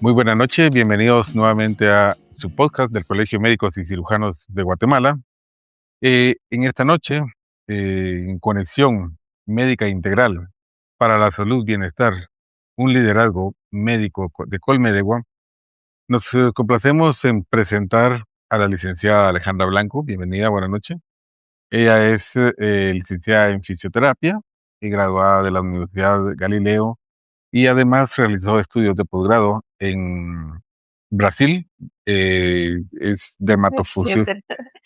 Muy buenas noches, bienvenidos nuevamente a su podcast del Colegio de Médicos y Cirujanos de Guatemala. En esta noche, en Conexión Médica Integral para la Salud Bienestar, un liderazgo médico de Colmedegua, nos complacemos en presentar a la licenciada Alejandra Blanco. Bienvenida, buenas noches. Ella es licenciada en fisioterapia y graduada de la Universidad Galileo y además realizó estudios de posgrado en Brasil. Es De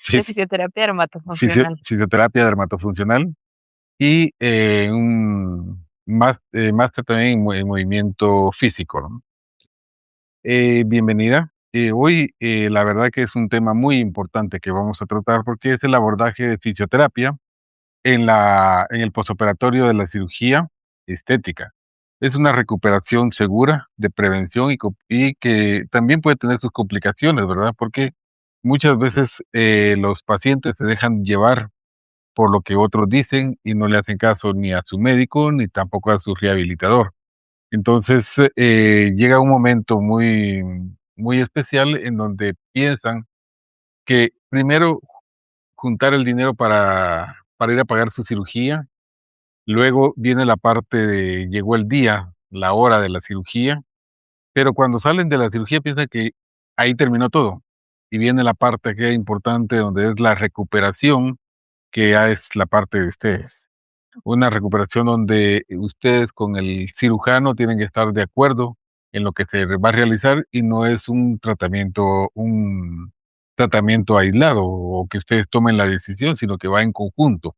de fisioterapia dermatofuncional. fisioterapia dermatofuncional y un máster también en movimiento físico, ¿no? Bienvenida. Hoy la verdad que es un tema muy importante que vamos a tratar porque es el abordaje de fisioterapia en el posoperatorio de la cirugía estética. Es una recuperación segura de prevención y que también puede tener sus complicaciones, ¿verdad? Porque muchas veces los pacientes se dejan llevar por lo que otros dicen y no le hacen caso ni a su médico ni tampoco a su rehabilitador. Entonces llega un momento muy especial en donde piensan que primero juntar el dinero para ir a pagar su cirugía. Luego viene la parte de llegó el día, la hora de la cirugía, pero cuando salen de la cirugía piensan que ahí terminó todo. Y viene la parte que es importante, donde es la recuperación, que ya es la parte de ustedes. Una recuperación donde ustedes con el cirujano tienen que estar de acuerdo en lo que se va a realizar y no es un tratamiento aislado o que ustedes tomen la decisión, sino que va en conjunto.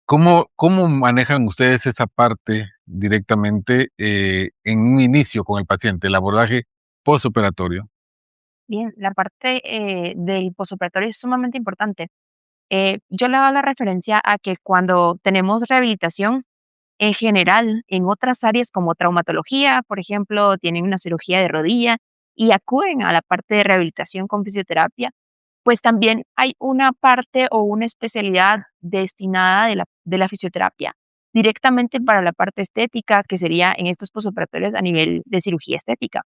¿Cómo manejan ustedes esa parte directamente, en un inicio con el paciente, el abordaje posoperatorio? Bien, la parte, del posoperatorio es sumamente importante. Yo le hago la referencia a que cuando tenemos rehabilitación, en general, en otras áreas como traumatología, por ejemplo, tienen una cirugía de rodilla y acuden a la parte de rehabilitación con fisioterapia, pues también hay una parte o una especialidad destinada de la fisioterapia directamente para la parte estética, que sería en estos posoperatorios a nivel de cirugía estética.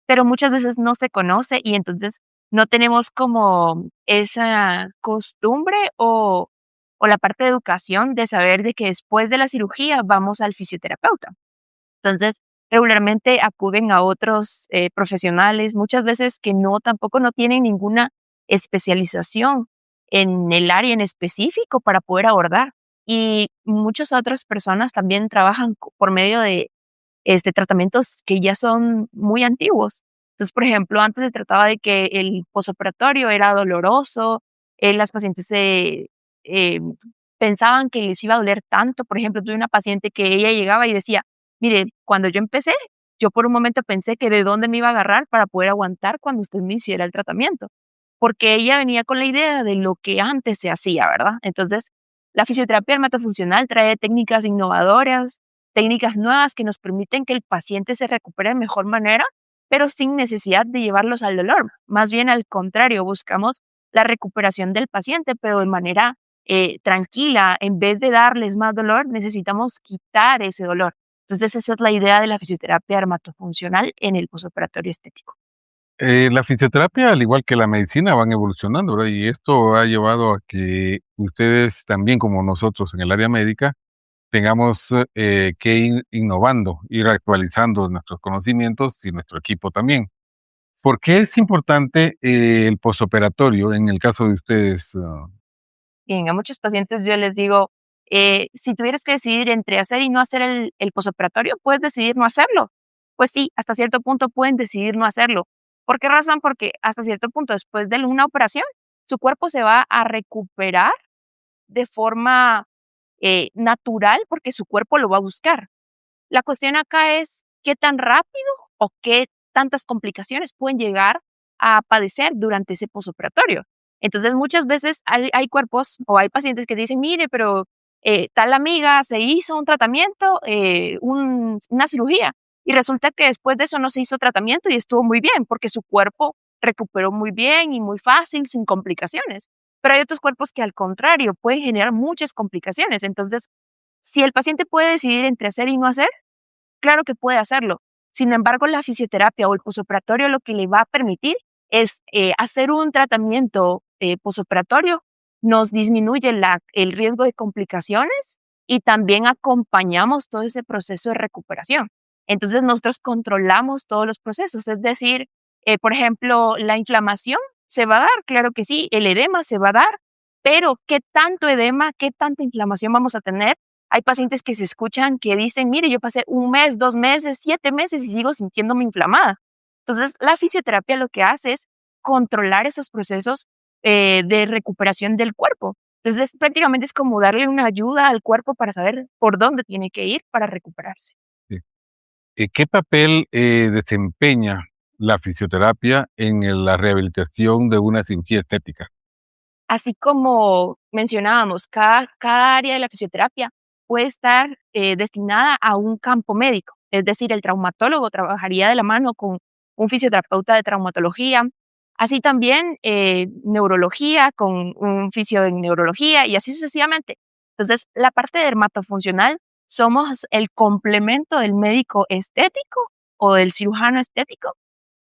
Pero muchas veces no se conoce y entonces no tenemos como esa costumbre o la parte de educación de saber de que después de la cirugía vamos al fisioterapeuta. Entonces, regularmente acuden a otros, profesionales, muchas veces que tampoco no tienen ninguna especialización en el área en específico para poder abordar. Y muchas otras personas también trabajan por medio de tratamientos que ya son muy antiguos. Entonces, por ejemplo, antes se trataba de que el posoperatorio era doloroso, las pacientes eh, pensaban que les iba a doler tanto. Por ejemplo, tuve una paciente que ella llegaba y decía, mire, cuando yo empecé, yo por un momento pensé que de dónde me iba a agarrar para poder aguantar cuando usted me hiciera el tratamiento, porque ella venía con la idea de lo que antes se hacía, ¿verdad? Entonces, la fisioterapia dermatofuncional trae técnicas innovadoras, técnicas nuevas que nos permiten que el paciente se recupere de mejor manera, pero sin necesidad de llevarlos al dolor. Más bien al contrario, buscamos la recuperación del paciente, pero de manera tranquila. En vez de darles más dolor, necesitamos quitar ese dolor. Entonces, esa es la idea de la fisioterapia dermatofuncional en el posoperatorio estético. La fisioterapia, al igual que la medicina, van evolucionando, ¿verdad? Y esto ha llevado a que ustedes también, como nosotros en el área médica, tengamos que ir innovando, ir actualizando nuestros conocimientos y nuestro equipo también. ¿Por qué es importante el posoperatorio en el caso de ustedes? Bien, a muchos pacientes yo les digo, si tuvieras que decidir entre hacer y no hacer el posoperatorio, puedes decidir no hacerlo. Pues sí, hasta cierto punto pueden decidir no hacerlo. ¿Por qué razón? Porque hasta cierto punto después de una operación, su cuerpo se va a recuperar de forma natural porque su cuerpo lo va a buscar. La cuestión acá es qué tan rápido o qué tantas complicaciones pueden llegar a padecer durante ese posoperatorio. Entonces, muchas veces hay cuerpos o hay pacientes que dicen, mire, pero tal amiga se hizo un tratamiento, una cirugía, y resulta que después de eso no se hizo tratamiento y estuvo muy bien porque su cuerpo recuperó muy bien y muy fácil, sin complicaciones. Pero hay otros cuerpos que al contrario pueden generar muchas complicaciones. Entonces, si el paciente puede decidir entre hacer y no hacer, claro que puede hacerlo. Sin embargo, la fisioterapia o el posoperatorio lo que le va a permitir es hacer un tratamiento posoperatorio, nos disminuye el riesgo de complicaciones y también acompañamos todo ese proceso de recuperación. Entonces, nosotros controlamos todos los procesos, es decir, por ejemplo, la inflamación se va a dar, claro que sí, el edema se va a dar, pero ¿qué tanto edema, qué tanta inflamación vamos a tener? Hay pacientes que se escuchan que dicen, mire, yo pasé 1 mes, 2 meses, 7 meses y sigo sintiéndome inflamada. Entonces, la fisioterapia lo que hace es controlar esos procesos de recuperación del cuerpo. Entonces, prácticamente es como darle una ayuda al cuerpo para saber por dónde tiene que ir para recuperarse. Sí. ¿Qué papel desempeña la fisioterapia en la rehabilitación de una cirugía estética? Así como mencionábamos, cada área de la fisioterapia puede estar destinada a un campo médico, es decir, el traumatólogo trabajaría de la mano con un fisioterapeuta de traumatología, así también neurología con un fisio en neurología y así sucesivamente. Entonces, la parte dermatofuncional somos el complemento del médico estético o del cirujano estético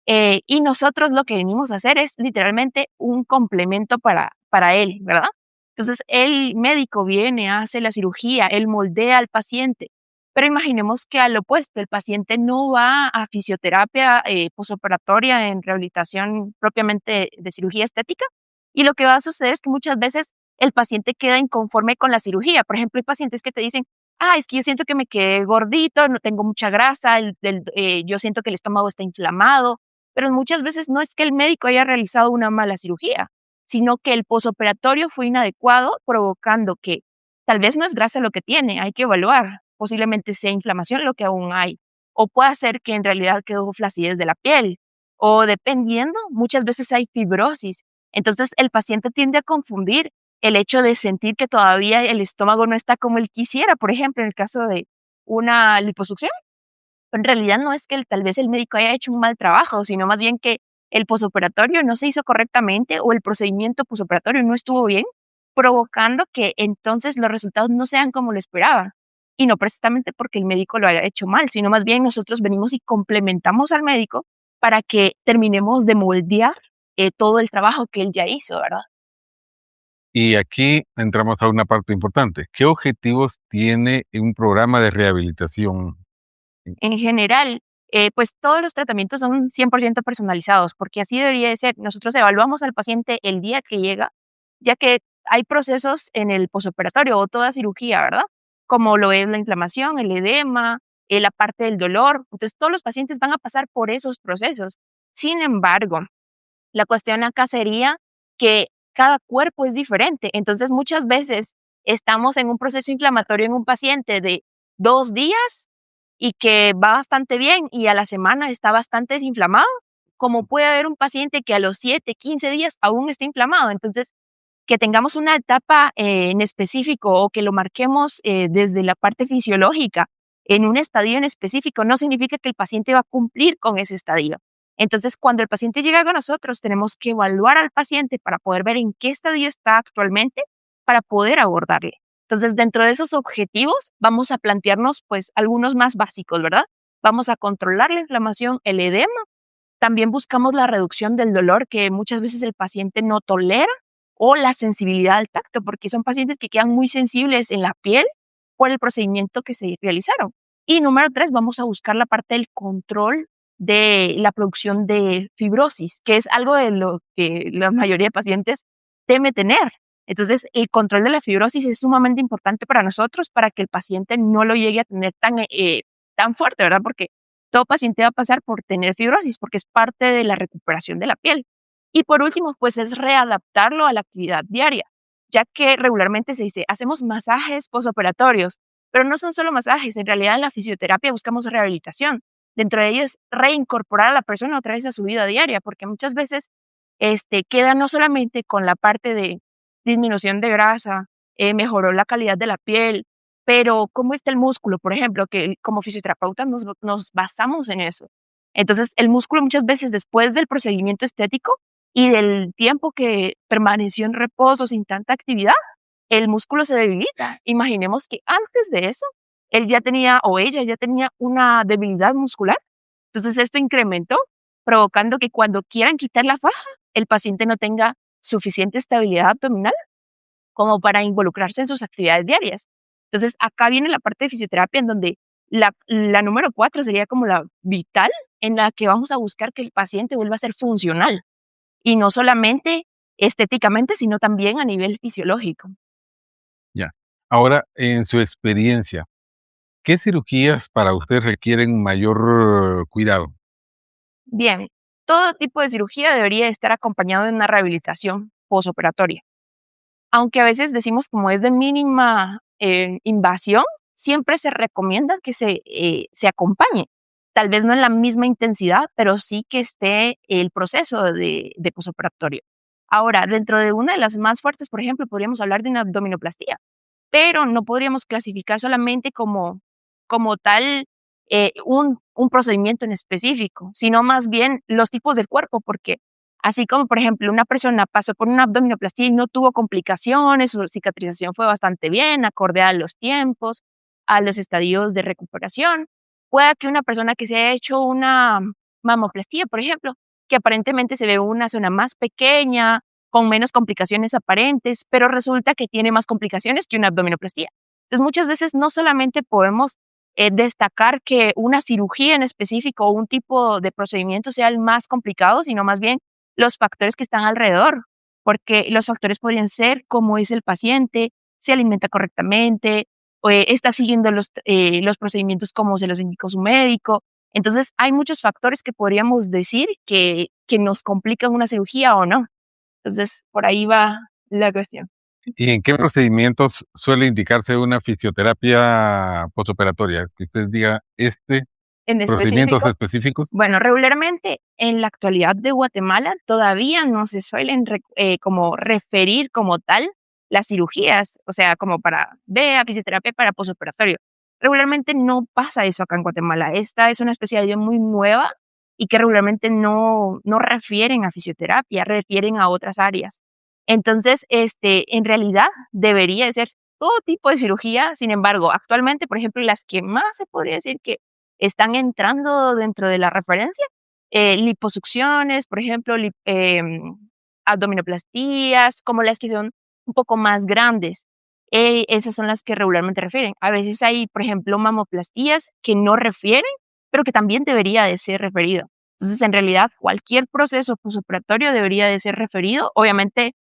y nosotros lo que venimos a hacer es literalmente un complemento para él, ¿verdad? Entonces, el médico viene, hace la cirugía, él moldea al paciente, pero imaginemos que al opuesto, el paciente no va a fisioterapia posoperatoria en rehabilitación propiamente de cirugía estética, y lo que va a suceder es que muchas veces el paciente queda inconforme con la cirugía. Por ejemplo, hay pacientes que te dicen, ah, es que yo siento que me quedé gordito, no tengo mucha grasa, yo siento que el estómago está inflamado, pero muchas veces no es que el médico haya realizado una mala cirugía, sino que el posoperatorio fue inadecuado, provocando que tal vez no es grasa lo que tiene, hay que evaluar, posiblemente sea inflamación lo que aún hay, o puede ser que en realidad quedó flacidez de la piel, o dependiendo, muchas veces hay fibrosis. Entonces el paciente tiende a confundir el hecho de sentir que todavía el estómago no está como él quisiera, por ejemplo, en el caso de una liposucción en realidad no es que tal vez el médico haya hecho un mal trabajo, sino más bien que el posoperatorio no se hizo correctamente o el procedimiento posoperatorio no estuvo bien, provocando que entonces los resultados no sean como lo esperaba. Y no precisamente porque el médico lo haya hecho mal, sino más bien nosotros venimos y complementamos al médico para que terminemos de moldear todo el trabajo que él ya hizo, ¿verdad? Y aquí entramos a una parte importante. ¿Qué objetivos tiene un programa de rehabilitación? En general, pues todos los tratamientos son 100% personalizados, porque así debería de ser. Nosotros evaluamos al paciente el día que llega, ya que hay procesos en el posoperatorio o toda cirugía, ¿verdad? Como lo es la inflamación, el edema, la parte del dolor. Entonces, todos los pacientes van a pasar por esos procesos. Sin embargo, la cuestión acá sería que cada cuerpo es diferente. Entonces, muchas veces estamos en un proceso inflamatorio en un paciente de 2 días y que va bastante bien y a la semana está bastante desinflamado, como puede haber un paciente que a los 7, 15 días aún está inflamado. Entonces, que tengamos una etapa en específico o que lo marquemos desde la parte fisiológica en un estadio en específico no significa que el paciente va a cumplir con ese estadio. Entonces, cuando el paciente llega con nosotros, tenemos que evaluar al paciente para poder ver en qué estadio está actualmente para poder abordarle. Entonces, dentro de esos objetivos, vamos a plantearnos pues algunos más básicos, ¿verdad? Vamos a controlar la inflamación, el edema. También buscamos la reducción del dolor que muchas veces el paciente no tolera o la sensibilidad al tacto, porque son pacientes que quedan muy sensibles en la piel por el procedimiento que se realizaron. Y número 3, vamos a buscar la parte del control de la producción de fibrosis, que es algo de lo que la mayoría de pacientes teme tener. Entonces, el control de la fibrosis es sumamente importante para nosotros, para que el paciente no lo llegue a tener tan fuerte, ¿verdad? Porque todo paciente va a pasar por tener fibrosis, porque es parte de la recuperación de la piel. Y por último, pues es readaptarlo a la actividad diaria, ya que regularmente se dice, hacemos masajes posoperatorios, pero no son solo masajes, en realidad en la fisioterapia buscamos rehabilitación. Dentro de ello es reincorporar a la persona otra vez a su vida diaria, porque muchas veces queda no solamente con la parte de disminución de grasa, mejoró la calidad de la piel, pero ¿cómo está el músculo? Por ejemplo, que como fisioterapeutas nos basamos en eso. Entonces, el músculo muchas veces después del procedimiento estético y del tiempo que permaneció en reposo sin tanta actividad, el músculo se debilita. Imaginemos que antes de eso, él ya tenía o ella ya tenía una debilidad muscular Entonces esto incrementó, provocando que cuando quieran quitar la faja, el paciente no tenga suficiente estabilidad abdominal como para involucrarse en sus actividades diarias. Entonces, acá viene la parte de fisioterapia en donde la número 4 sería como la vital, en la que vamos a buscar que el paciente vuelva a ser funcional y no solamente estéticamente, sino también a nivel fisiológico. Ya. Ahora, en su experiencia, ¿qué cirugías para usted requieren mayor cuidado? Bien, todo tipo de cirugía debería estar acompañado de una rehabilitación posoperatoria. Aunque a veces decimos como es de mínima invasión, siempre se recomienda que se acompañe. Tal vez no en la misma intensidad, pero sí que esté el proceso de posoperatorio. Ahora, dentro de una de las más fuertes, por ejemplo, podríamos hablar de una abdominoplastía, pero no podríamos clasificar solamente como tal un procedimiento en específico, sino más bien los tipos del cuerpo, porque así como, por ejemplo, una persona pasó por una abdominoplastía y no tuvo complicaciones, su cicatrización fue bastante bien, acorde a los tiempos, a los estadios de recuperación, pueda que una persona que se haya hecho una mamoplastía, por ejemplo, que aparentemente se ve una zona más pequeña, con menos complicaciones aparentes, pero resulta que tiene más complicaciones que una abdominoplastía. Entonces, muchas veces no solamente podemos destacar que una cirugía en específico o un tipo de procedimiento sea el más complicado, sino más bien los factores que están alrededor, porque los factores podrían ser cómo es el paciente, se alimenta correctamente, o, está siguiendo los procedimientos como se los indicó su médico. Entonces, hay muchos factores que podríamos decir que nos complican una cirugía o no. Entonces, por ahí va la cuestión. ¿Y en qué procedimientos suele indicarse una fisioterapia postoperatoria? Que usted diga, En procedimientos específico, específicos. bueno, regularmente en la actualidad de Guatemala todavía no se suelen como referir como tal las cirugías, o sea, como para vea fisioterapia para posoperatorio. Regularmente no pasa eso acá en Guatemala. Esta es una especialidad muy nueva y que regularmente no refieren a fisioterapia, refieren a otras áreas. Entonces, en realidad debería de ser todo tipo de cirugía. Sin embargo, actualmente, por ejemplo, las que más se podría decir que están entrando dentro de la referencia, liposucciones, por ejemplo, abdominoplastías, como las que son un poco más grandes. Esas son las que regularmente refieren. A veces hay, por ejemplo, mamoplastías que no refieren, pero que también debería de ser referido. Entonces, en realidad, cualquier proceso posoperatorio debería de ser referido. Obviamente,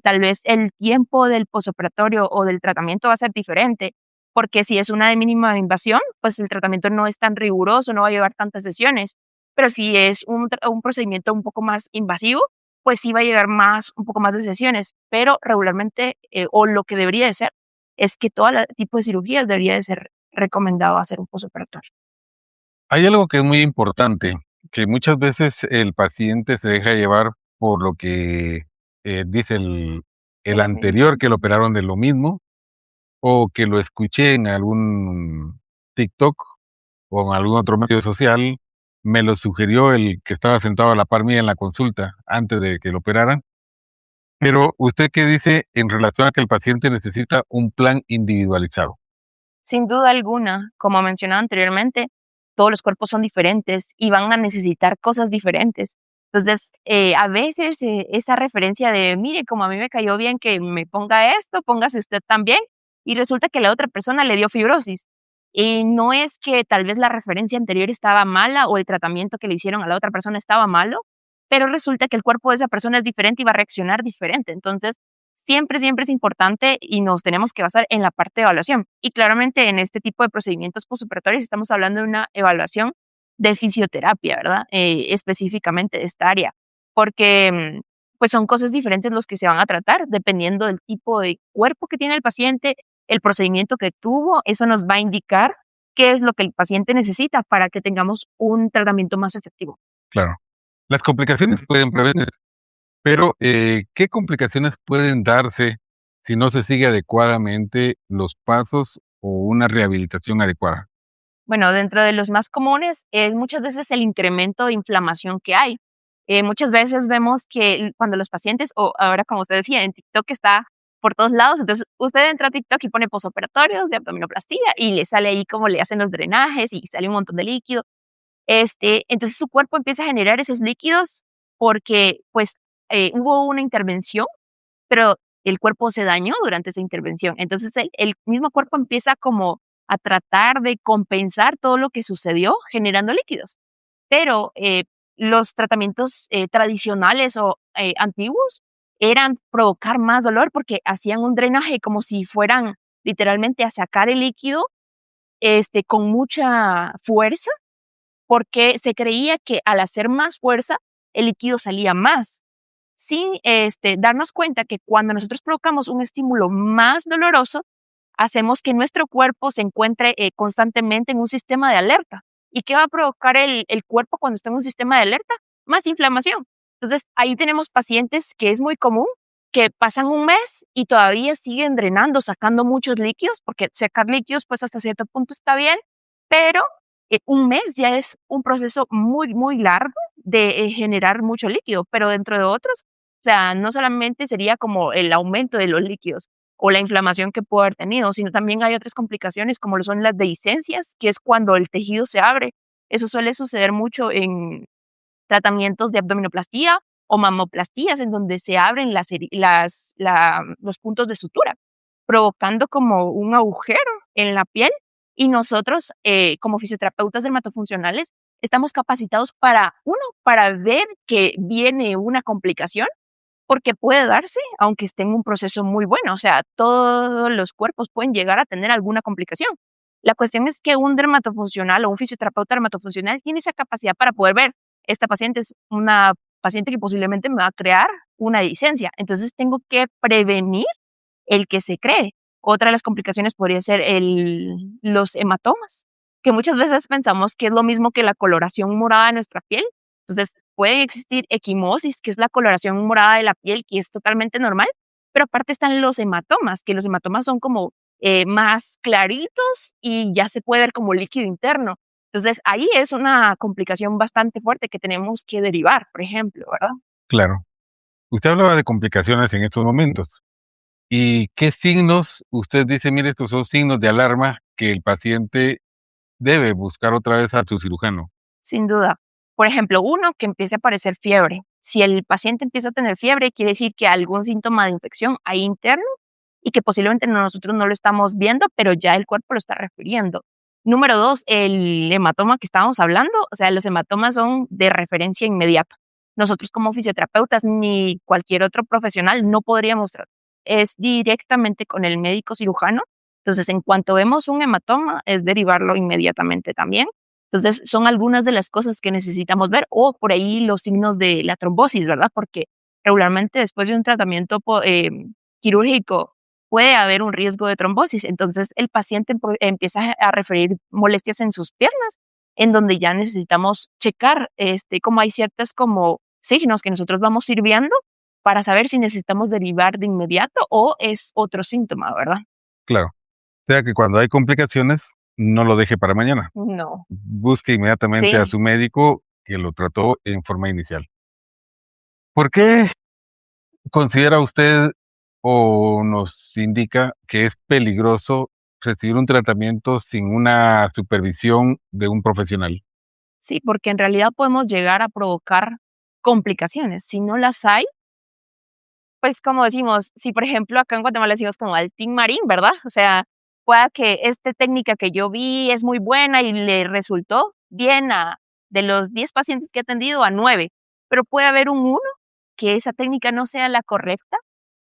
tal vez el tiempo del posoperatorio o del tratamiento va a ser diferente, porque si es una de mínima invasión, pues el tratamiento no es tan riguroso, no va a llevar tantas sesiones. Pero si es un procedimiento un poco más invasivo, pues sí va a llegar un poco más de sesiones. Pero regularmente, o lo que debería de ser, es que todo tipo de cirugías debería de ser recomendado hacer un posoperatorio. Hay algo que es muy importante, que muchas veces el paciente se deja llevar por lo que dice el El anterior médico. que lo operaron de lo mismo, o que lo escuché en algún TikTok o en algún otro medio social, me lo sugirió el que estaba sentado a la par mía en la consulta antes de que lo operaran. Pero, ¿usted qué dice en relación a que el paciente necesita un plan individualizado? Sin duda alguna, como mencionaba anteriormente, todos los cuerpos son diferentes y van a necesitar cosas diferentes. Entonces, a veces esa referencia de, mire, como a mí me cayó bien que me ponga esto, póngase usted también, y resulta que la otra persona le dio fibrosis. Y no es que tal vez la referencia anterior estaba mala o el tratamiento que le hicieron a la otra persona estaba malo, pero resulta que el cuerpo de esa persona es diferente y va a reaccionar diferente. Entonces, siempre, siempre es importante y nos tenemos que basar en la parte de evaluación. Y claramente en este tipo de procedimientos postoperatorios estamos hablando de una evaluación de fisioterapia, ¿verdad? Específicamente de esta área, porque pues son cosas diferentes los que se van a tratar dependiendo del tipo de cuerpo que tiene el paciente, el procedimiento que tuvo, eso nos va a indicar qué es lo que el paciente necesita para que tengamos un tratamiento más efectivo. Claro. Las complicaciones pueden prevenir, pero, ¿qué complicaciones pueden darse si no se sigue adecuadamente los pasos o una rehabilitación adecuada? Bueno, dentro de los más comunes es muchas veces el incremento de inflamación que hay. Muchas veces vemos que cuando los pacientes, o ahora como usted decía, en TikTok está por todos lados, entonces usted entra a TikTok y pone posoperatorios de abdominoplastía y le sale ahí cómo le hacen los drenajes y sale un montón de líquido. Entonces su cuerpo empieza a generar esos líquidos porque, pues, hubo una intervención, pero el cuerpo se dañó durante esa intervención. Entonces el mismo cuerpo empieza como a tratar de compensar todo lo que sucedió generando líquidos. Pero, los tratamientos, tradicionales o, antiguos eran provocar más dolor porque hacían un drenaje como si fueran literalmente a sacar el líquido, con mucha fuerza, porque se creía que al hacer más fuerza, el líquido salía más, sin, darnos cuenta que cuando nosotros provocamos un estímulo más doloroso, hacemos que nuestro cuerpo se encuentre, constantemente en un sistema de alerta. ¿Y qué va a provocar el cuerpo cuando está en un sistema de alerta? Más inflamación. Entonces, ahí tenemos pacientes que es muy común, que pasan un mes y todavía siguen drenando, sacando muchos líquidos, porque sacar líquidos, pues, hasta cierto punto está bien, pero, un mes ya es un proceso muy, muy largo de, generar mucho líquido, pero dentro de otros, o sea, no solamente sería como el aumento de los líquidos, o la inflamación que pudo haber tenido, sino también hay otras complicaciones como lo son las dehiscencias, que es cuando el tejido se abre. Eso suele suceder mucho en tratamientos de abdominoplastía o mamoplastías, en donde se abren los puntos de sutura, provocando como un agujero en la piel. Y nosotros, como fisioterapeutas dermatofuncionales, estamos capacitados para, uno, para ver que viene una complicación porque puede darse, aunque esté en un proceso muy bueno, o sea, todos los cuerpos pueden llegar a tener alguna complicación. La cuestión es que un dermatofuncional o un fisioterapeuta dermatofuncional tiene esa capacidad para poder ver, esta paciente es una paciente que posiblemente me va a crear una licencia, entonces tengo que prevenir el que se cree. Otra de las complicaciones podría ser los hematomas, que muchas veces pensamos que es lo mismo que la coloración morada de nuestra piel. Entonces, puede existir equimosis, que es la coloración morada de la piel, que es totalmente normal, pero aparte están los hematomas, que los hematomas son como más claritos y ya se puede ver como líquido interno. Entonces, ahí es una complicación bastante fuerte que tenemos que derivar, por ejemplo, ¿verdad? Claro. Usted hablaba de complicaciones en estos momentos. ¿Y qué signos usted dice, mire, estos son signos de alarma que el paciente debe buscar otra vez a su cirujano? Sin duda. Por ejemplo, uno, que empiece a aparecer fiebre. Si el paciente empieza a tener fiebre, quiere decir que algún síntoma de infección hay interno y que posiblemente nosotros no lo estamos viendo, pero ya el cuerpo lo está refiriendo. Número dos, el hematoma que estábamos hablando, o sea, los hematomas son de referencia inmediata. Nosotros como fisioterapeutas ni cualquier otro profesional no podríamos tratar. Es directamente con el médico cirujano. Entonces, en cuanto vemos un hematoma, es derivarlo inmediatamente también. Entonces, son algunas de las cosas que necesitamos ver, o por ahí los signos de la trombosis, ¿verdad? Porque regularmente después de un tratamiento quirúrgico puede haber un riesgo de trombosis. Entonces, el paciente empieza a referir molestias en sus piernas, en donde ya necesitamos checar, como hay ciertas como signos que nosotros vamos ir viendo para saber si necesitamos derivar de inmediato o es otro síntoma, ¿verdad? Claro. O sea que cuando hay complicaciones, no lo deje para mañana. No. Busque inmediatamente a Sí. su médico que lo trató en forma inicial. ¿Por qué considera usted o nos indica que es peligroso recibir un tratamiento sin una supervisión de un profesional? Sí, porque en realidad podemos llegar a provocar complicaciones. Si no las hay, pues como decimos, si por ejemplo acá en Guatemala decimos como al Team Marín, ¿verdad? O sea, pueda que esta técnica que yo vi es muy buena y le resultó bien a de los 10 pacientes que he atendido a 9, pero puede haber un uno que esa técnica no sea la correcta.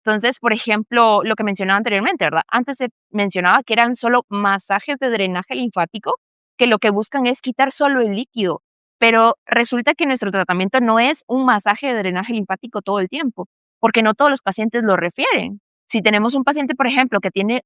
Entonces, por ejemplo, lo que mencionaba anteriormente, ¿verdad? Antes se mencionaba que eran solo masajes de drenaje linfático, que lo que buscan es quitar solo el líquido, pero resulta que nuestro tratamiento no es un masaje de drenaje linfático todo el tiempo, porque no todos los pacientes lo refieren. Si tenemos un paciente, por ejemplo, que tiene,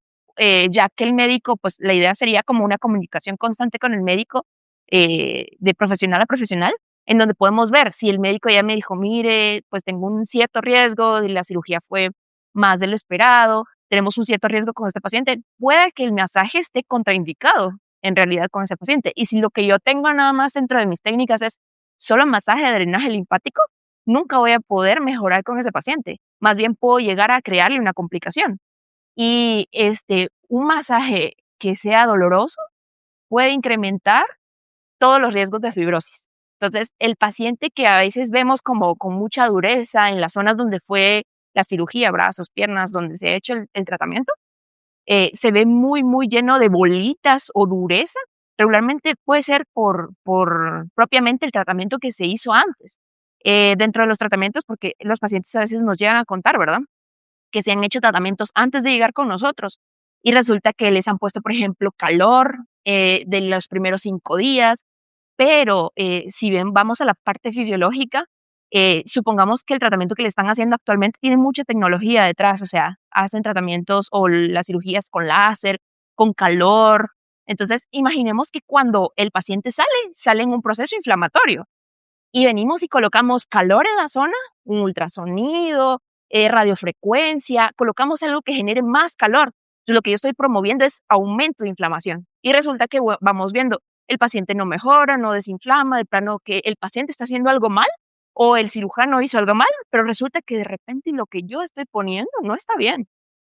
ya que el médico, pues la idea sería como una comunicación constante con el médico, de profesional a profesional, en donde podemos ver si el médico ya me dijo, mire, pues tengo un cierto riesgo y la cirugía fue más de lo esperado, tenemos un cierto riesgo con este paciente, puede que el masaje esté contraindicado en realidad con ese paciente. Y si lo que yo tengo nada más dentro de mis técnicas es solo masaje de drenaje linfático, nunca voy a poder mejorar con ese paciente. Más bien puedo llegar a crearle una complicación. Y un masaje que sea doloroso puede incrementar todos los riesgos de fibrosis. Entonces, el paciente que a veces vemos como con mucha dureza en las zonas donde fue la cirugía, brazos, piernas, donde se ha hecho el tratamiento, se ve muy, muy lleno de bolitas o dureza. Regularmente puede ser por propiamente el tratamiento que se hizo antes. Dentro de los tratamientos, porque los pacientes a veces nos llegan a contar, ¿verdad? Que se han hecho tratamientos antes de llegar con nosotros y resulta que les han puesto, por ejemplo, calor de los primeros 5 días, pero si bien vamos a la parte fisiológica, supongamos que el tratamiento que le están haciendo actualmente tiene mucha tecnología detrás, o sea, hacen tratamientos o las cirugías con láser, con calor. Entonces, imaginemos que cuando el paciente sale en un proceso inflamatorio y venimos y colocamos calor en la zona, un ultrasonido, radiofrecuencia, colocamos algo que genere más calor. Entonces, lo que yo estoy promoviendo es aumento de inflamación. Y resulta que vamos viendo, el paciente no mejora, no desinflama, de plano que el paciente está haciendo algo mal o el cirujano hizo algo mal, pero resulta que de repente lo que yo estoy poniendo no está bien.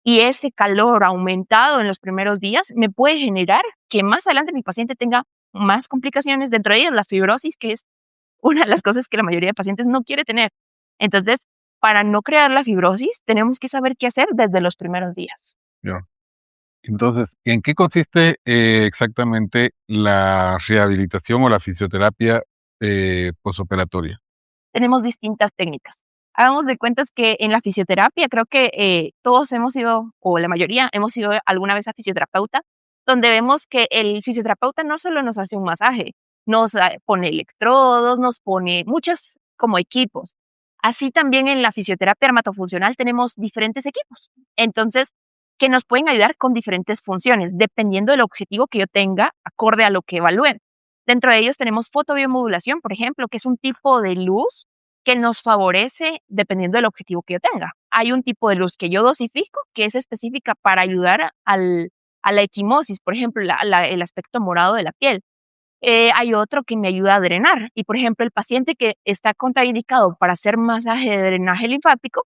Y ese calor aumentado en los primeros días me puede generar que más adelante mi paciente tenga más complicaciones, dentro de ellas la fibrosis, que es una de las cosas que la mayoría de pacientes no quiere tener. Entonces, para no crear la fibrosis, tenemos que saber qué hacer desde los primeros días. Ya. Entonces, ¿en qué consiste, exactamente la rehabilitación o la fisioterapia, posoperatoria? Tenemos distintas técnicas. Hagamos de cuentas que en la fisioterapia creo que todos hemos ido, o la mayoría hemos ido alguna vez a fisioterapeuta, donde vemos que el fisioterapeuta no solo nos hace un masaje, nos pone electrodos, nos pone muchos como equipos. Así también en la fisioterapia dermatofuncional tenemos diferentes equipos. Entonces, que nos pueden ayudar con diferentes funciones, dependiendo del objetivo que yo tenga, acorde a lo que evalúen. Dentro de ellos tenemos fotobiomodulación, por ejemplo, que es un tipo de luz que nos favorece dependiendo del objetivo que yo tenga. Hay un tipo de luz que yo dosifico, que es específica para ayudar a la equimosis, por ejemplo, el aspecto morado de la piel. Hay otro que me ayuda a drenar. Y, por ejemplo, el paciente que está contraindicado para hacer masaje de drenaje linfático,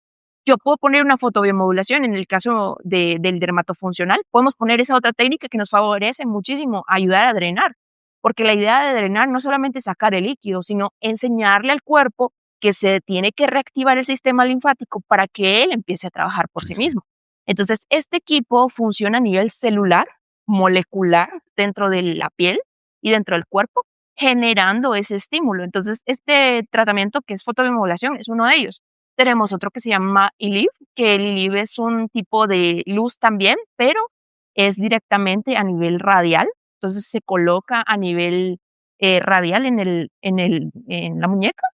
yo puedo poner una fotobiomodulación. En el caso del dermatofuncional, podemos poner esa otra técnica que nos favorece muchísimo ayudar a drenar. Porque la idea de drenar no solamente es sacar el líquido, sino enseñarle al cuerpo que se tiene que reactivar el sistema linfático para que él empiece a trabajar por Sí, sí sí. mismo. Entonces, este equipo funciona a nivel celular, molecular, dentro de la piel y dentro del cuerpo, generando ese estímulo. Entonces, este tratamiento que es fotobiomodulación es uno de ellos. Tenemos otro que se llama ILIV, que el ILIV es un tipo de luz también, pero es directamente a nivel radial. Entonces se coloca a nivel radial en la muñeca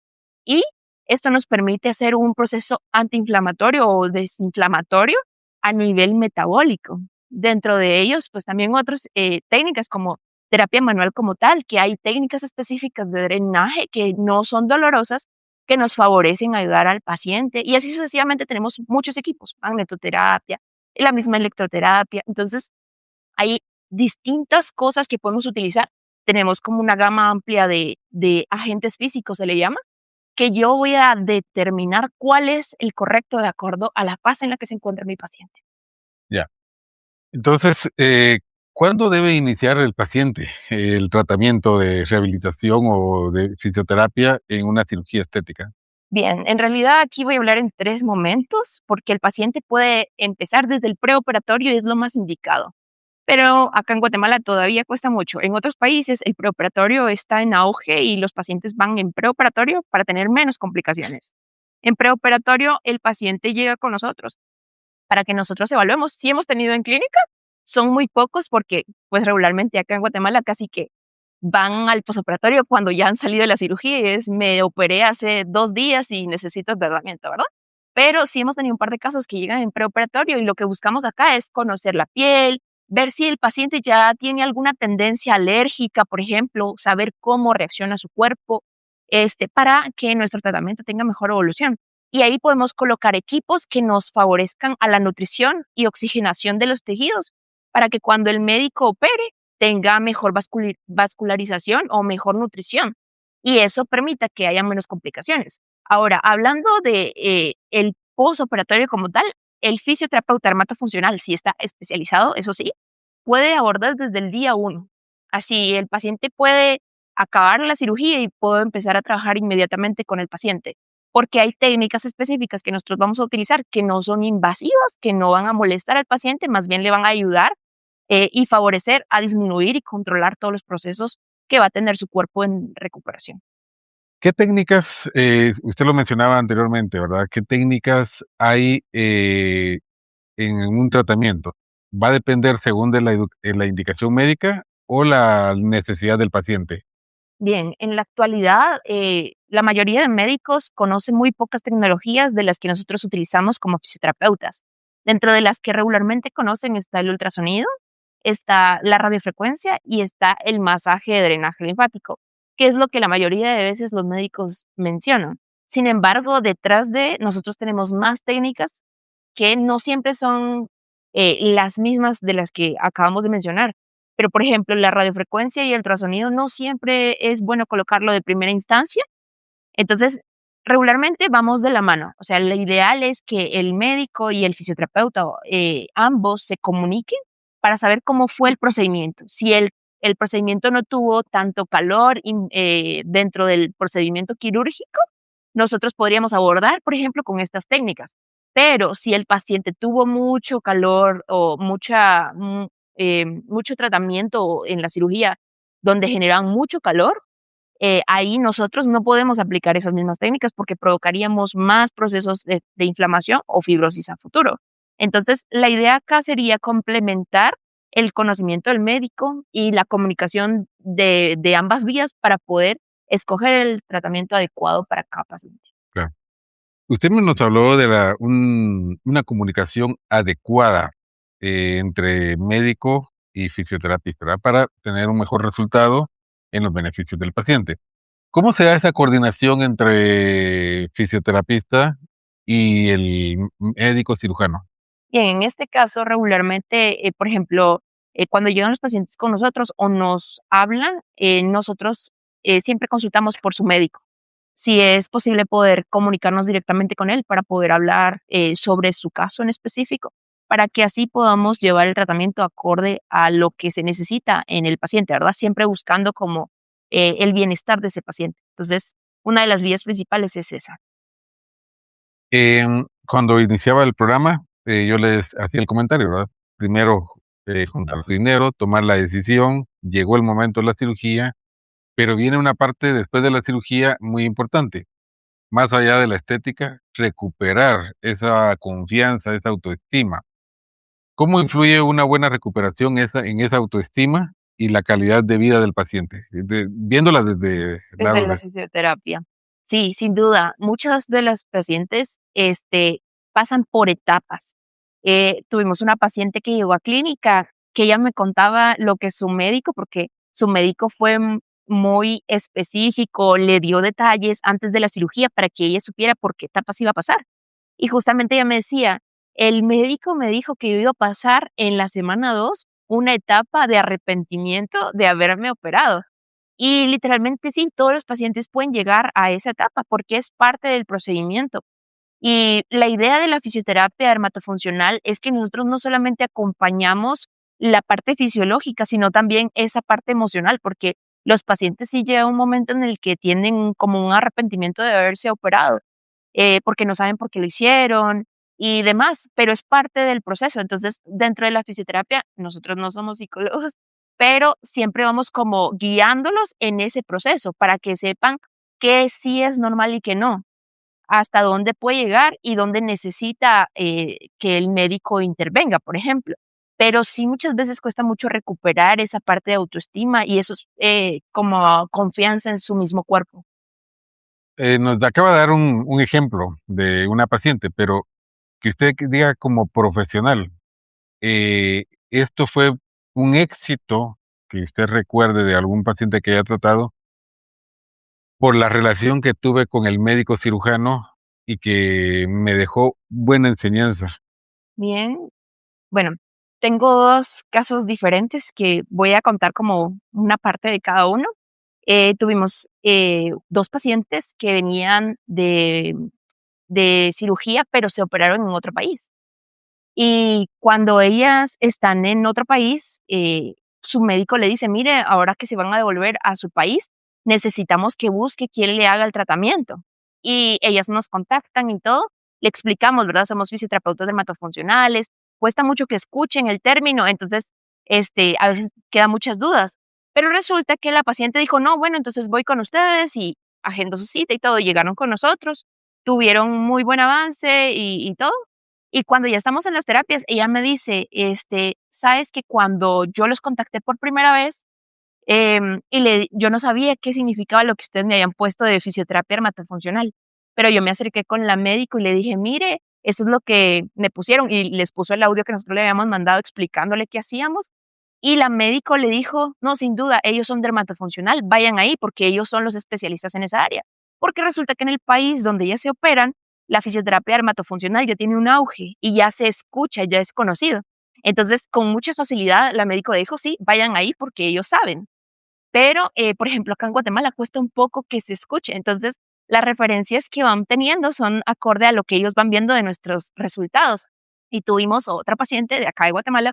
y esto nos permite hacer un proceso antiinflamatorio o desinflamatorio a nivel metabólico. Dentro de ellos, pues también otras técnicas como terapia manual como tal, que hay técnicas específicas de drenaje que no son dolorosas, que nos favorecen ayudar al paciente. Y así sucesivamente tenemos muchos equipos, magnetoterapia, la misma electroterapia. Entonces, hay distintas cosas que podemos utilizar. Tenemos como una gama amplia de agentes físicos, se le llama, que yo voy a determinar cuál es el correcto de acuerdo a la fase en la que se encuentra mi paciente. Ya. Entonces, ¿cuándo debe iniciar el paciente el tratamiento de rehabilitación o de fisioterapia en una cirugía estética? Bien, en realidad aquí voy a hablar en 3 momentos, porque el paciente puede empezar desde el preoperatorio y es lo más indicado. Pero acá en Guatemala todavía cuesta mucho. En otros países el preoperatorio está en auge y los pacientes van en preoperatorio para tener menos complicaciones. En preoperatorio el paciente llega con nosotros para que nosotros evaluemos. Si hemos tenido en clínica, son muy pocos porque pues regularmente acá en Guatemala casi que van al posoperatorio cuando ya han salido de la cirugía y es me operé hace 2 días y necesito tratamiento, ¿verdad? Pero sí hemos tenido un par de casos que llegan en preoperatorio y lo que buscamos acá es conocer la piel, ver si el paciente ya tiene alguna tendencia alérgica, por ejemplo, saber cómo reacciona su cuerpo, para que nuestro tratamiento tenga mejor evolución. Y ahí podemos colocar equipos que nos favorezcan a la nutrición y oxigenación de los tejidos para que cuando el médico opere tenga mejor vascularización o mejor nutrición y eso permita que haya menos complicaciones. Ahora, hablando de el postoperatorio como tal, el fisioterapeuta dermatofuncional, si está especializado, eso sí, puede abordar desde el día 1. Así, el paciente puede acabar la cirugía y puedo empezar a trabajar inmediatamente con el paciente, porque hay técnicas específicas que nosotros vamos a utilizar que no son invasivas, que no van a molestar al paciente, más bien le van a ayudar y favorecer a disminuir y controlar todos los procesos que va a tener su cuerpo en recuperación. ¿Qué técnicas, usted lo mencionaba anteriormente, ¿verdad? ¿Qué técnicas hay en un tratamiento? ¿Va a depender según de la indicación médica o la necesidad del paciente? Bien, en la actualidad, la mayoría de médicos conocen muy pocas tecnologías de las que nosotros utilizamos como fisioterapeutas. Dentro de las que regularmente conocen está el ultrasonido, está la radiofrecuencia y está el masaje de drenaje linfático, que es lo que la mayoría de veces los médicos mencionan. Sin embargo, detrás de nosotros tenemos más técnicas que no siempre son las mismas de las que acabamos de mencionar. Pero, por ejemplo, la radiofrecuencia y el ultrasonido no siempre es bueno colocarlo de primera instancia. Entonces, regularmente vamos de la mano. O sea, lo ideal es que el médico y el fisioterapeuta, ambos se comuniquen para saber cómo fue el procedimiento. Si el procedimiento no tuvo tanto calor dentro del procedimiento quirúrgico, nosotros podríamos abordar, por ejemplo, con estas técnicas. Pero si el paciente tuvo mucho calor o mucho tratamiento en la cirugía donde generan mucho calor, ahí nosotros no podemos aplicar esas mismas técnicas porque provocaríamos más procesos de inflamación o fibrosis a futuro. Entonces, la idea acá sería complementar el conocimiento del médico y la comunicación de ambas vías para poder escoger el tratamiento adecuado para cada paciente. Claro. Usted nos habló de una comunicación adecuada entre médico y fisioterapista, ¿verdad? Para tener un mejor resultado en los beneficios del paciente. ¿Cómo se da esa coordinación entre fisioterapista y el médico cirujano? Bien, en este caso, regularmente, por ejemplo, cuando llegan los pacientes con nosotros o nos hablan, nosotros siempre consultamos por su médico. Si es posible poder comunicarnos directamente con él para poder hablar sobre su caso en específico, para que así podamos llevar el tratamiento acorde a lo que se necesita en el paciente, ¿verdad? Siempre buscando como el bienestar de ese paciente. Entonces, una de las vías principales es esa. Cuando iniciaba el programa, yo les hacía el comentario, ¿verdad? Primero, juntar su dinero, tomar la decisión, llegó el momento de la cirugía, pero viene una parte después de la cirugía muy importante, más allá de la estética, recuperar esa confianza, esa autoestima. ¿Cómo influye una buena recuperación en esa autoestima y la calidad de vida del paciente? Viéndola desde el Desde lado la de... fisioterapia. Sí, sin duda, muchas de las pacientes, pasan por etapas. Tuvimos una paciente que llegó a clínica, que ella me contaba lo que su médico, porque su médico fue muy específico, le dio detalles antes de la cirugía para que ella supiera por qué etapas iba a pasar. Y justamente ella me decía, el médico me dijo que yo iba a pasar en la semana 2 una etapa de arrepentimiento de haberme operado. Y literalmente sí, todos los pacientes pueden llegar a esa etapa porque es parte del procedimiento. Y la idea de la fisioterapia dermatofuncional es que nosotros no solamente acompañamos la parte fisiológica, sino también esa parte emocional, porque los pacientes sí llega un momento en el que tienen como un arrepentimiento de haberse operado, porque no saben por qué lo hicieron y demás, pero es parte del proceso. Entonces, dentro de la fisioterapia, nosotros no somos psicólogos, pero siempre vamos como guiándolos en ese proceso para que sepan qué sí es normal y qué no, hasta dónde puede llegar y dónde necesita que el médico intervenga, por ejemplo. Pero sí muchas veces cuesta mucho recuperar esa parte de autoestima y eso es como confianza en su mismo cuerpo. Nos acaba de dar un ejemplo de una paciente, pero que usted que diga como profesional, ¿esto fue un éxito que usted recuerde de algún paciente que haya tratado por la relación que tuve con el médico cirujano y que me dejó buena enseñanza? Bien, bueno, tengo 2 casos diferentes que voy a contar como una parte de cada uno. Tuvimos, 2 pacientes que venían de cirugía, pero se operaron en otro país. Y cuando ellas están en otro país, su médico le dice: "Mire, ahora que se van a devolver a su país, necesitamos que busque quién le haga el tratamiento. Y ellas nos contactan y todo, le explicamos, ¿verdad? Somos fisioterapeutas dermatofuncionales, cuesta mucho que escuchen el término, entonces, a veces quedan muchas dudas. Pero resulta que la paciente dijo, no, bueno, entonces voy con ustedes y agendó su cita y todo, llegaron con nosotros, tuvieron muy buen avance y todo. Y cuando ya estamos en las terapias, ella me dice, sabes que cuando yo los contacté por primera vez, yo no sabía qué significaba lo que ustedes me habían puesto de fisioterapia dermatofuncional, pero yo me acerqué con la médico y le dije, mire, eso es lo que me pusieron, y les puso el audio que nosotros le habíamos mandado explicándole qué hacíamos, y la médico le dijo, no, sin duda, ellos son dermatofuncional, vayan ahí porque ellos son los especialistas en esa área, porque resulta que en el país donde ya se operan, la fisioterapia dermatofuncional ya tiene un auge y ya se escucha, ya es conocido. Entonces, con mucha facilidad, la médico le dijo, sí, vayan ahí porque ellos saben. Pero, por ejemplo, acá en Guatemala cuesta un poco que se escuche. Entonces, las referencias que van teniendo son acorde a lo que ellos van viendo de nuestros resultados. Y tuvimos otra paciente de acá de Guatemala,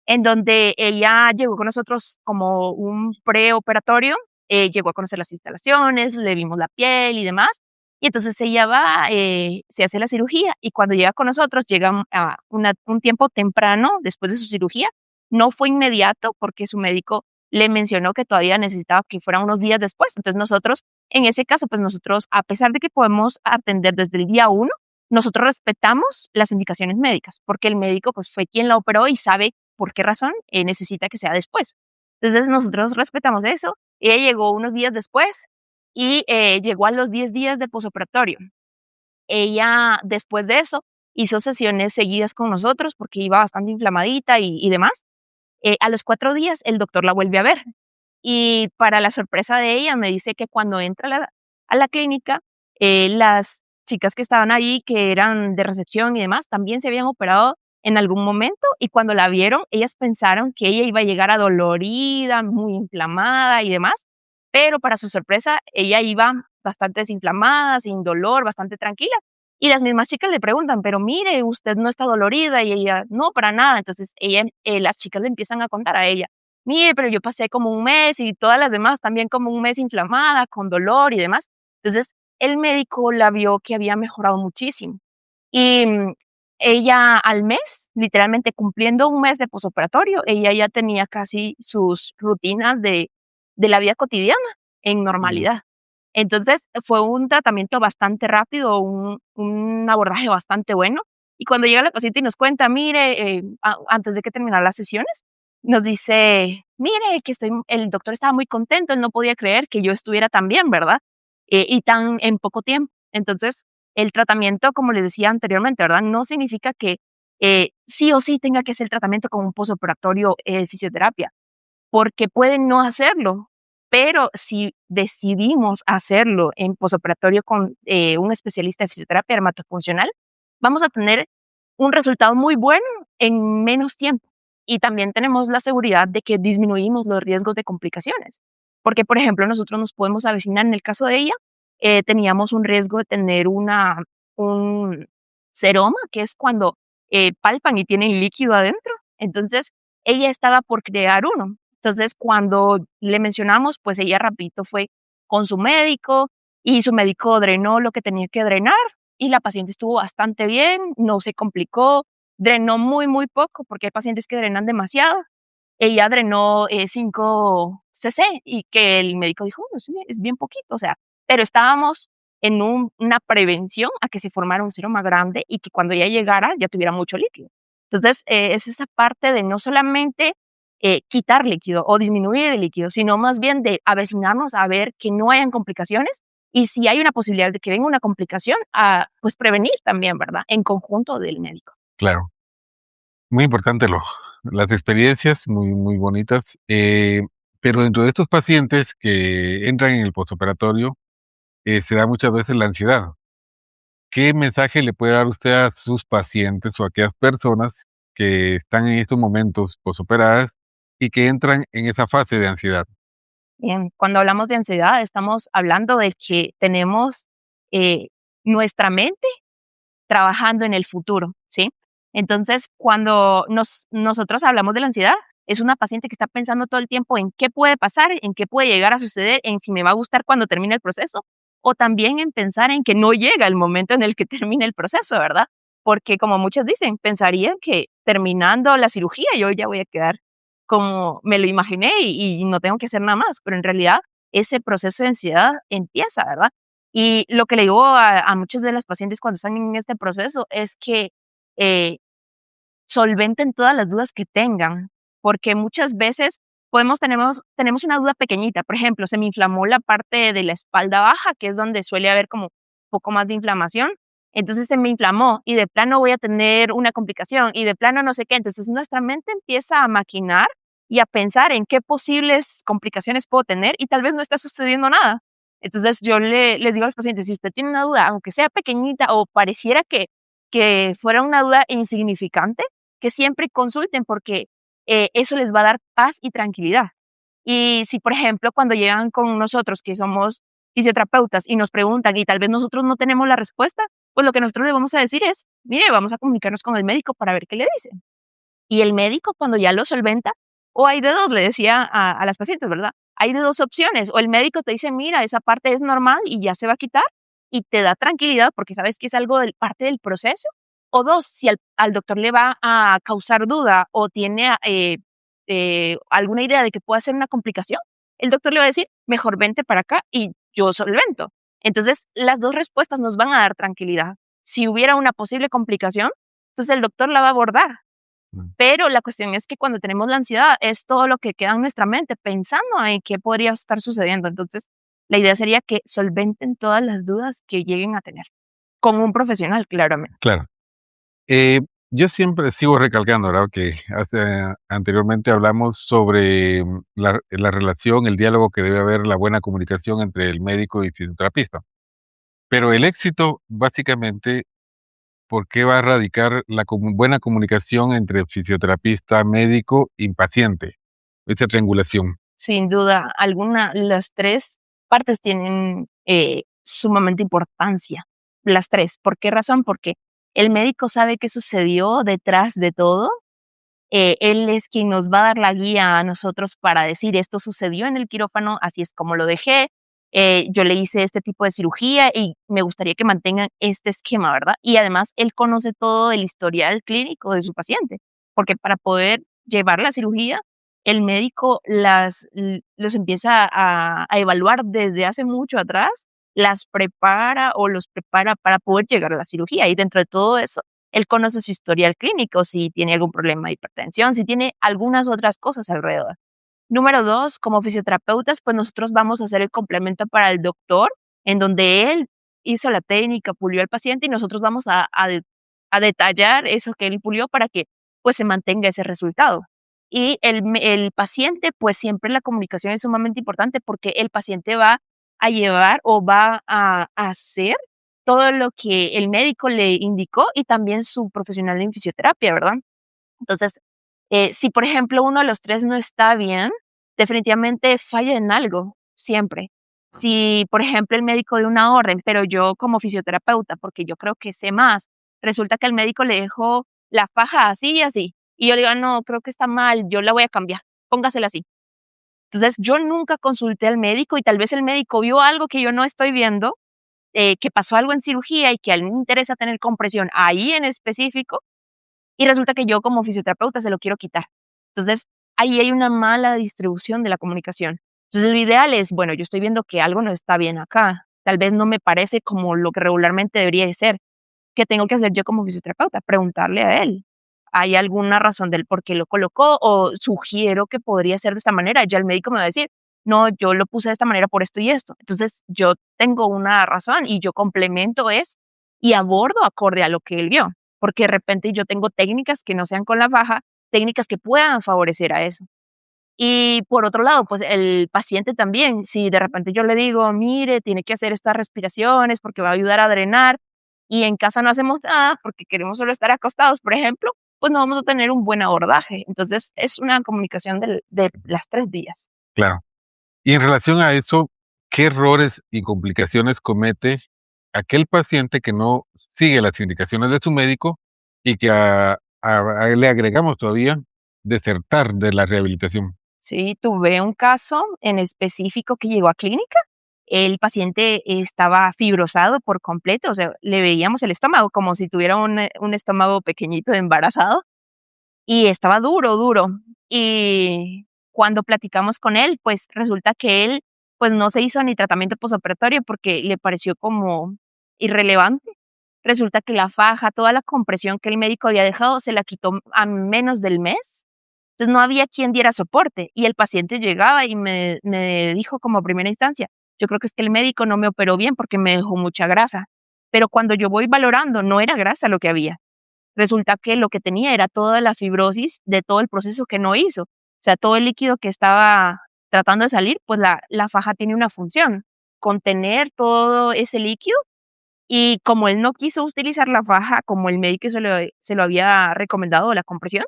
en donde ella llegó con nosotros como un preoperatorio, llegó a conocer las instalaciones, le vimos la piel y demás. Y entonces ella va, se hace la cirugía y cuando llega con nosotros, llega a un tiempo temprano después de su cirugía. No fue inmediato porque su médico le mencionó que todavía necesitaba que fueran unos días después. Entonces nosotros, en ese caso, pues nosotros, a pesar de que podemos atender desde el día uno, nosotros respetamos las indicaciones médicas, porque el médico pues fue quien la operó y sabe por qué razón necesita que sea después. Entonces nosotros respetamos eso. Ella llegó unos días después y llegó a los 10 días de posoperatorio. Ella, después de eso, hizo sesiones seguidas con nosotros porque iba bastante inflamadita y demás. A los 4 días el doctor la vuelve a ver y para la sorpresa de ella me dice que cuando entra a la clínica, las chicas que estaban ahí, que eran de recepción y demás, también se habían operado en algún momento y cuando la vieron, ellas pensaron que ella iba a llegar adolorida, muy inflamada y demás, pero para su sorpresa, ella iba bastante desinflamada, sin dolor, bastante tranquila. Y las mismas chicas le preguntan, pero mire, usted no está dolorida y ella, no, para nada. Entonces las chicas le empiezan a contar a ella, mire, pero yo pasé como un mes y todas las demás también como un mes inflamada, con dolor y demás. Entonces el médico la vio que había mejorado muchísimo. Y ella al mes, literalmente cumpliendo un mes de posoperatorio, ella ya tenía casi sus rutinas de la vida cotidiana en Mm, normalidad. Entonces, fue un tratamiento bastante rápido, un abordaje bastante bueno. Y cuando llega la paciente y nos cuenta, mire, antes de que terminar las sesiones, nos dice, mire, que el doctor estaba muy contento, él no podía creer que yo estuviera tan bien, ¿verdad? Y tan en poco tiempo. Entonces, el tratamiento, como les decía anteriormente, ¿verdad? No significa que sí o sí tenga que ser el tratamiento con un posoperatorio fisioterapia porque pueden no hacerlo, pero si decidimos hacerlo en posoperatorio con un especialista de fisioterapia dermatofuncional, vamos a tener un resultado muy bueno en menos tiempo. Y también tenemos la seguridad de que disminuimos los riesgos de complicaciones. Porque, por ejemplo, nosotros nos podemos avecinar, en el caso de ella, teníamos un riesgo de tener un seroma, que es cuando palpan y tienen líquido adentro. Entonces, ella estaba por crear uno. Entonces, cuando le mencionamos, pues ella rapidito fue con su médico y su médico drenó lo que tenía que drenar y la paciente estuvo bastante bien, no se complicó, drenó muy, muy poco, porque hay pacientes que drenan demasiado. Ella drenó 5 cc y que el médico dijo, "Bueno, es bien poquito", o sea, pero estábamos en una prevención a que se formara un seroma grande y que cuando ya llegara ya tuviera mucho líquido. Entonces, es esa parte de no solamente quitar líquido o disminuir el líquido, sino más bien de avecinarnos a ver que no hayan complicaciones y si hay una posibilidad de que venga una complicación, pues prevenir también, ¿verdad? En conjunto del médico. claro, muy importante las experiencias, muy, muy bonitas. Pero dentro de estos pacientes que entran en el posoperatorio, se da muchas veces la ansiedad. ¿Qué mensaje le puede dar usted a sus pacientes o a aquellas personas que están en estos momentos posoperadas y que entran en esa fase de ansiedad? Bien, cuando hablamos de ansiedad, estamos hablando de que tenemos eh, nuestra mente trabajando en el futuro, ¿sí? Entonces, cuando nosotros hablamos de la ansiedad, es una paciente que está pensando todo el tiempo en qué puede pasar, en qué puede llegar a suceder, en si me va a gustar cuando termine el proceso, o también en pensar en que no llega el momento en el que termine el proceso, ¿verdad? Porque como muchos dicen, pensarían que terminando la cirugía yo ya voy a quedar como me lo imaginé y no tengo que hacer nada más, pero en realidad ese proceso de ansiedad empieza, ¿verdad? Y lo que le digo a muchas de las pacientes cuando están en este proceso es que eh, solventen todas las dudas que tengan, porque muchas veces tenemos una duda pequeñita, por ejemplo, se me inflamó la parte de la espalda baja, que es donde suele haber como un poco más de inflamación, entonces se me inflamó y de plano voy a tener una complicación y de plano no sé qué, entonces nuestra mente empieza a maquinar y a pensar en qué posibles complicaciones puedo tener y tal vez no está sucediendo nada. Entonces yo les digo a los pacientes, si usted tiene una duda, aunque sea pequeñita o pareciera que fuera una duda insignificante, que siempre consulten porque eso les va a dar paz y tranquilidad. Y si, por ejemplo, cuando llegan con nosotros, que somos fisioterapeutas, y nos preguntan y tal vez nosotros no tenemos la respuesta, pues lo que nosotros le vamos a decir es, mire, vamos a comunicarnos con el médico para ver qué le dicen. Y el médico cuando ya lo solventa, o hay de dos, le decía a las pacientes, ¿verdad? Hay de dos opciones, o el médico te dice, mira, esa parte es normal y ya se va a quitar, y te da tranquilidad porque sabes que es algo del parte del proceso, o dos, si al doctor le va a causar duda o tiene alguna idea de que pueda ser una complicación, el doctor le va a decir, mejor vente para acá y yo solvento. Entonces, las dos respuestas nos van a dar tranquilidad. Si hubiera una posible complicación, entonces el doctor la va a abordar, Mm. pero la cuestión es que cuando tenemos la ansiedad es todo lo que queda en nuestra mente pensando en qué podría estar sucediendo. Entonces, la idea sería que solventen todas las dudas que lleguen a tener, con un profesional, claramente. Claro. Yo siempre sigo recalcando, ¿verdad? Que anteriormente hablamos sobre la relación, el diálogo que debe haber, la buena comunicación entre el médico y fisioterapista. Pero el éxito, básicamente, ¿por qué va a radicar la buena comunicación entre fisioterapista, médico y paciente? Esa triangulación. Sin duda alguna, las 3 partes tienen, sumamente importancia, las 3. ¿Por qué razón? Porque el médico sabe qué sucedió detrás de todo. Él es quien nos va a dar la guía a nosotros para decir: "Esto sucedió en el quirófano, así es como lo dejé, yo le hice este tipo de cirugía y me gustaría que mantengan este esquema", ¿verdad? Y además, él conoce todo el historial clínico de su paciente, porque para poder llevar la cirugía, el médico los empieza a evaluar desde hace mucho atrás, las prepara o los prepara para poder llegar a la cirugía, y dentro de todo eso él conoce su historial clínico, si tiene algún problema de hipertensión, si tiene algunas otras cosas alrededor. Número 2, como fisioterapeutas, pues nosotros vamos a hacer el complemento para el doctor, en donde él hizo la técnica, pulió al paciente y nosotros vamos a detallar eso que él pulió para que pues se mantenga ese resultado. Y el paciente, pues siempre la comunicación es sumamente importante porque el paciente va a llevar o va a hacer todo lo que el médico le indicó y también su profesional en fisioterapia, ¿verdad? Entonces, si por ejemplo uno de los 3 no está bien, definitivamente falla en algo, siempre. Si, por ejemplo, el médico dio una orden, pero yo como fisioterapeuta, porque yo creo que sé más, resulta que el médico le dejó la faja así y así, y yo le digo: "No, creo que está mal, yo la voy a cambiar, póngasela así". Entonces, yo nunca consulté al médico y tal vez el médico vio algo que yo no estoy viendo, que pasó algo en cirugía y que a él me interesa tener compresión ahí en específico, y resulta que yo como fisioterapeuta se lo quiero quitar. Entonces, ahí hay una mala distribución de la comunicación. Entonces, lo ideal es, bueno, yo estoy viendo que algo no está bien acá, tal vez no me parece como lo que regularmente debería de ser. ¿Qué tengo que hacer yo como fisioterapeuta? Preguntarle a él. ¿Hay alguna razón del por qué lo colocó? O sugiero que podría ser de esta manera. Ya el médico me va a decir, no, yo lo puse de esta manera por esto y esto. Entonces, yo tengo una razón y yo complemento eso y abordo acorde a lo que él vio. Porque de repente yo tengo técnicas que no sean con la faja, técnicas que puedan favorecer a eso. Y por otro lado, pues el paciente también, si de repente yo le digo, mire, tiene que hacer estas respiraciones porque va a ayudar a drenar y en casa no hacemos nada porque queremos solo estar acostados, por ejemplo, pues no vamos a tener un buen abordaje. Entonces es una comunicación de las 3 vías. Claro. Y en relación a eso, ¿qué errores y complicaciones comete aquel paciente que no sigue las indicaciones de su médico y que a él le agregamos todavía desertar de la rehabilitación. Sí, tuve un caso en específico que llegó a clínica. El paciente estaba fibrosado por completo, o sea, le veíamos el estómago como si tuviera un estómago pequeñito de embarazado y estaba duro, duro. Y cuando platicamos con él, pues resulta que él, pues no se hizo ni tratamiento posoperatorio porque le pareció como irrelevante. Resulta que la faja, toda la compresión que el médico había dejado, se la quitó a menos del mes. Entonces, no había quien diera soporte, y el paciente llegaba y me dijo como primera instancia: "Yo creo que es que el médico no me operó bien porque me dejó mucha grasa", pero cuando yo voy valorando, no era grasa lo que había. Resulta que lo que tenía era toda la fibrosis de todo el proceso que no hizo. O sea, todo el líquido que estaba tratando de salir, pues la faja tiene una función, contener todo ese líquido, y como él no quiso utilizar la faja como el médico se lo había recomendado, la compresión,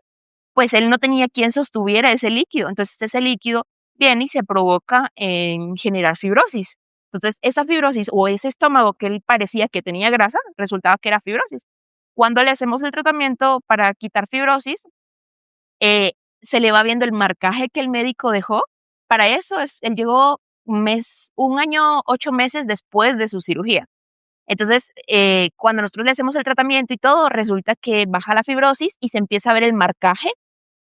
pues él no tenía quien sostuviera ese líquido. Entonces, ese líquido viene y se provoca en generar fibrosis. Entonces, esa fibrosis o ese estómago que él parecía que tenía grasa, resultaba que era fibrosis. Cuando le hacemos el tratamiento para quitar fibrosis, se le va viendo el marcaje que el médico dejó. Para eso él llegó 1 año, 8 meses después de su cirugía. Entonces, cuando nosotros le hacemos el tratamiento y todo, resulta que baja la fibrosis y se empieza a ver el marcaje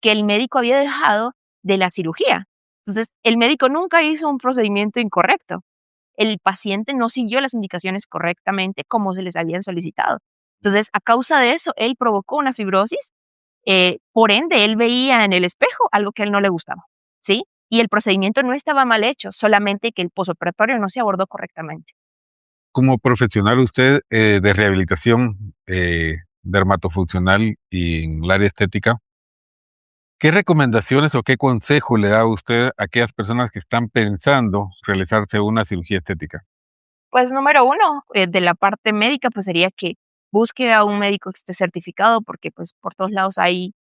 que el médico había dejado de la cirugía. Entonces, el médico nunca hizo un procedimiento incorrecto. El paciente no siguió las indicaciones correctamente como se les habían solicitado. Entonces, a causa de eso, él provocó una fibrosis, por ende, él veía en el espejo algo que a él no le gustaba, ¿sí? Y el procedimiento no estaba mal hecho, solamente que el posoperatorio no se abordó correctamente. Como profesional usted de rehabilitación dermatofuncional y en el área estética, ¿qué recomendaciones o qué consejo le da usted a aquellas personas que están pensando realizarse una cirugía estética? Pues, número uno, de la parte médica, pues, sería que busque a un médico que esté certificado, porque, pues, por todos lados hay,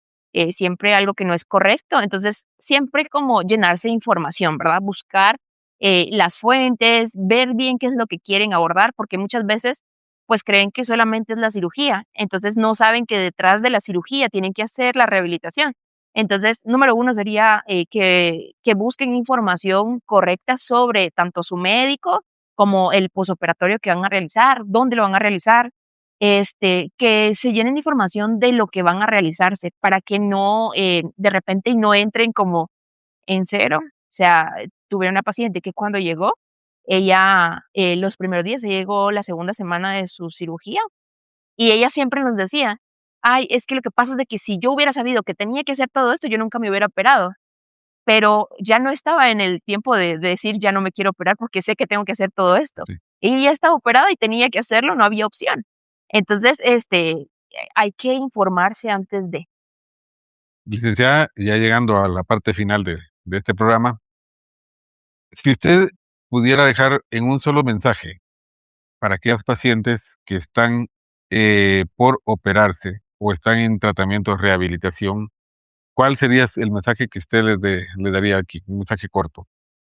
siempre algo que no es correcto. Entonces, siempre como llenarse de información, ¿verdad? Buscar, las fuentes, ver bien qué es lo que quieren abordar, porque muchas veces, pues, creen que solamente es la cirugía. Entonces, no saben que detrás de la cirugía tienen que hacer la rehabilitación. Entonces, número uno sería, que busquen información correcta sobre tanto su médico, como el posoperatorio que van a realizar, dónde lo van a realizar, que se llenen de información de lo que van a realizarse para que no, de repente no entren como en cero. O sea, tuve una paciente que cuando llegó, ella, los primeros días, ella llegó la segunda semana de su cirugía y ella siempre nos decía: "Ay, es que lo que pasa es de que si yo hubiera sabido que tenía que hacer todo esto, yo nunca me hubiera operado". Pero ya no estaba en el tiempo de decir: "Ya no me quiero operar porque sé que tengo que hacer todo esto". Sí. Ella ya estaba operada y tenía que hacerlo, no había opción. Entonces, hay que informarse antes de. Licenciada, ya llegando a la parte final de este programa, si usted pudiera dejar en un solo mensaje para aquellas pacientes que están por operarse o están en tratamiento de rehabilitación, ¿cuál sería el mensaje que usted le daría aquí? Un mensaje corto.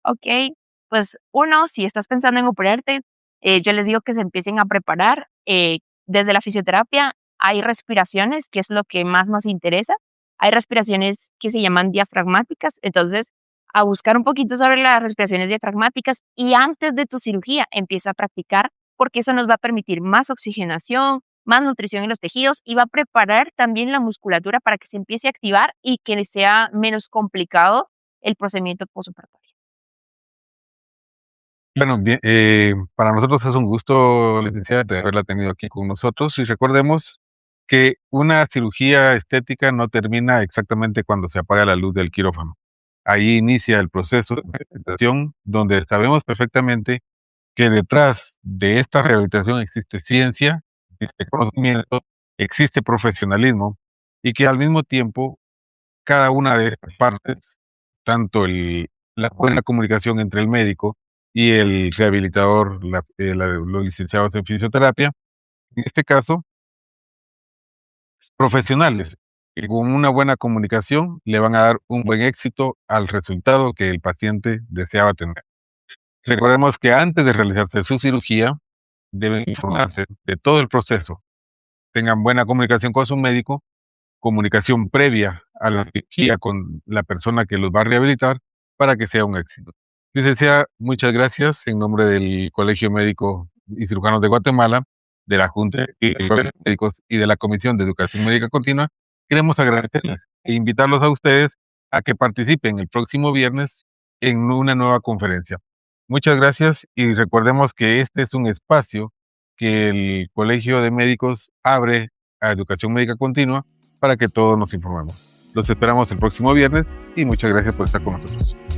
Okey, pues uno, si estás pensando en operarte, yo les digo que se empiecen a preparar, desde la fisioterapia hay respiraciones, que es lo que más nos interesa. Hay respiraciones que se llaman diafragmáticas, entonces, a buscar un poquito sobre las respiraciones diafragmáticas y antes de tu cirugía empieza a practicar, porque eso nos va a permitir más oxigenación, más nutrición en los tejidos y va a preparar también la musculatura para que se empiece a activar y que sea menos complicado el procedimiento posoperatorio. Bueno, bien, para nosotros es un gusto, licenciada, de haberla tenido aquí con nosotros y recordemos que una cirugía estética no termina exactamente cuando se apaga la luz del quirófano. Ahí inicia el proceso de rehabilitación donde sabemos perfectamente que detrás de esta rehabilitación existe ciencia, existe conocimiento, existe profesionalismo y que al mismo tiempo cada una de estas partes, tanto la buena comunicación entre el médico y el rehabilitador, los licenciados en fisioterapia, en este caso, profesionales, que con una buena comunicación le van a dar un buen éxito al resultado que el paciente deseaba tener. Recordemos que antes de realizarse su cirugía, deben informarse de todo el proceso, tengan buena comunicación con su médico, comunicación previa a la cirugía con la persona que los va a rehabilitar para que sea un éxito. Licenciada, muchas gracias en nombre del Colegio Médico y Cirujanos de Guatemala, de la Junta de Médicos y de la Comisión de Educación Médica Continua. Queremos agradecerles e invitarlos a ustedes a que participen el próximo viernes en una nueva conferencia. Muchas gracias y recordemos que este es un espacio que el Colegio de Médicos abre a Educación Médica Continua para que todos nos informemos. Los esperamos el próximo viernes y muchas gracias por estar con nosotros.